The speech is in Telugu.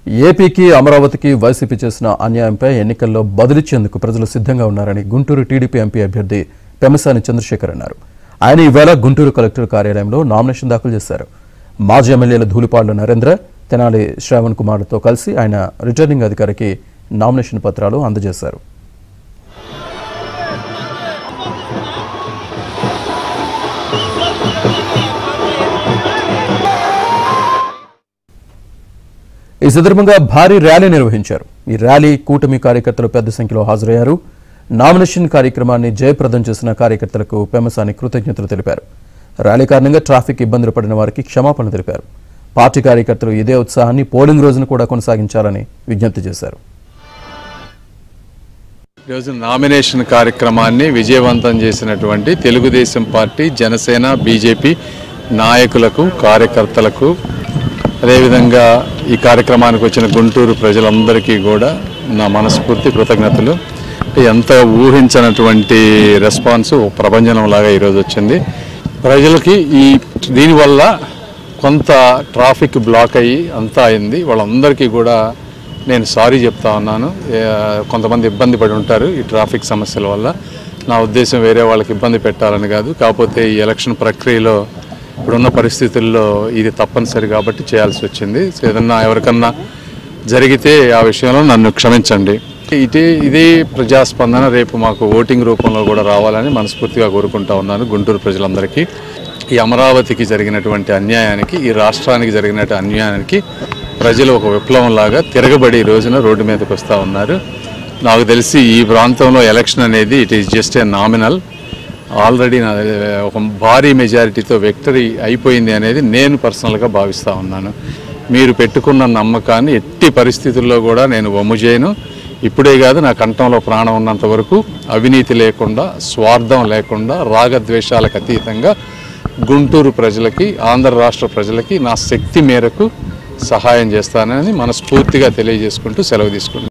ఏపీకి అమరావతికి వైసీపీ చేసిన అన్యాయంపై ఎన్నికల్లో బదులిచ్చేందుకు ప్రజలు సిద్ధంగా ఉన్నారని గుంటూరు టీడీపీ ఎంపీ అభ్యర్థి పెమ్మసాని చంద్రశేఖర్ అన్నారు. ఆయన ఈవేళ గుంటూరు కలెక్టర్ కార్యాలయంలో నామినేషన్ దాఖలు చేశారు. మాజీ ఎమ్మెల్యేల ధూళిపాళ్ల నరేంద్ర, తెనాలి శ్రావణ్ కుమార్తో కలిసి ఆయన రిటర్నింగ్ అధికారికి నామినేషన్ పత్రాలు అందజేశారు. ఈ సందర్భంగా భారీ ర్యాలీ నిర్వహించారు. ఈ ర్యాలీ కూటమి కార్యకర్తలు పెద్ద సంఖ్యలో హాజరయ్యారు. నామినేషన్ కార్యక్రమాన్ని జయప్రదం చేసిన కార్యకర్తలకు పెమ్మసాని కృతజ్ఞతలు తెలిపారు. ర్యాలీ కారణంగా ట్రాఫిక్ ఇబ్బందులు పడిన వారికి క్షమాపణ తెలిపారు. పార్టీ కార్యకర్తలు ఇదే ఉత్సాహాన్ని పోలింగ్ రోజున కూడా కొనసాగించాలని విజ్ఞప్తి చేశారు. ఈరోజు నామినేషన్ కార్యక్రమాన్ని విజయవంతం చేసినటువంటి తెలుగుదేశం పార్టీ, జనసేన, బీజేపీ నాయకులకు, కార్యకర్తలకు, అదేవిధంగా ఈ కార్యక్రమానికి వచ్చిన గుంటూరు ప్రజలందరికీ కూడా నా మనస్ఫూర్తి కృతజ్ఞతలు. ఎంత ఊహించినటువంటి రెస్పాన్స్ ప్రభంజనంలాగా ఈరోజు వచ్చింది. ప్రజలకి దీనివల్ల కొంత ట్రాఫిక్ బ్లాక్ అయ్యి అంతా అయింది. వాళ్ళందరికీ కూడా నేను సారీ చెప్తా ఉన్నాను. కొంతమంది ఇబ్బంది పడి ఉంటారు ఈ ట్రాఫిక్ సమస్యల వల్ల. నా ఉద్దేశం వేరే వాళ్ళకి ఇబ్బంది పెట్టాలని కాదు. కాకపోతే ఈ ఎలక్షన్ ప్రక్రియలో ఇప్పుడున్న పరిస్థితుల్లో ఇది తప్పనిసరి కాబట్టి చేయాల్సి వచ్చింది. ఏదన్నా ఎవరికన్నా జరిగితే ఆ విషయంలో నన్ను క్షమించండి. ఇదే ప్రజాస్పందన రేపు మాకు ఓటింగ్ రూపంలో కూడా రావాలని మనస్ఫూర్తిగా కోరుకుంటా ఉన్నాను. గుంటూరు ప్రజలందరికీ ఈ అమరావతికి జరిగినటువంటి అన్యాయానికి, ఈ రాష్ట్రానికి జరిగినటువంటి అన్యాయానికి ప్రజలు ఒక విప్లవంలాగా తిరగబడి ఈ రోజున రోడ్డు మీదకి వస్తూ ఉన్నారు. నాకు తెలిసి ఈ ప్రాంతంలో ఎలక్షన్ అనేది it is just a nominal. Already ఒక భారీ మెజారిటీతో విక్టరీ అయిపోయింది అనేది నేను పర్సనల్గా భావిస్తూ ఉన్నాను. మీరు పెట్టుకున్న నమ్మకాన్ని ఎట్టి పరిస్థితుల్లో కూడా నేను వమ్ము చేయను. ఇప్పుడే కాదు, నా కంఠంలో ప్రాణం ఉన్నంత వరకు అవినీతి లేకుండా, స్వార్థం లేకుండా, రాగద్వేషాలకు అతీతంగా గుంటూరు ప్రజలకి, ఆంధ్ర రాష్ట్ర ప్రజలకి నా శక్తి మేరకు సహాయం చేస్తానని మనస్ఫూర్తిగా తెలియజేసుకుంటూ సెలవు తీసుకుంటాను.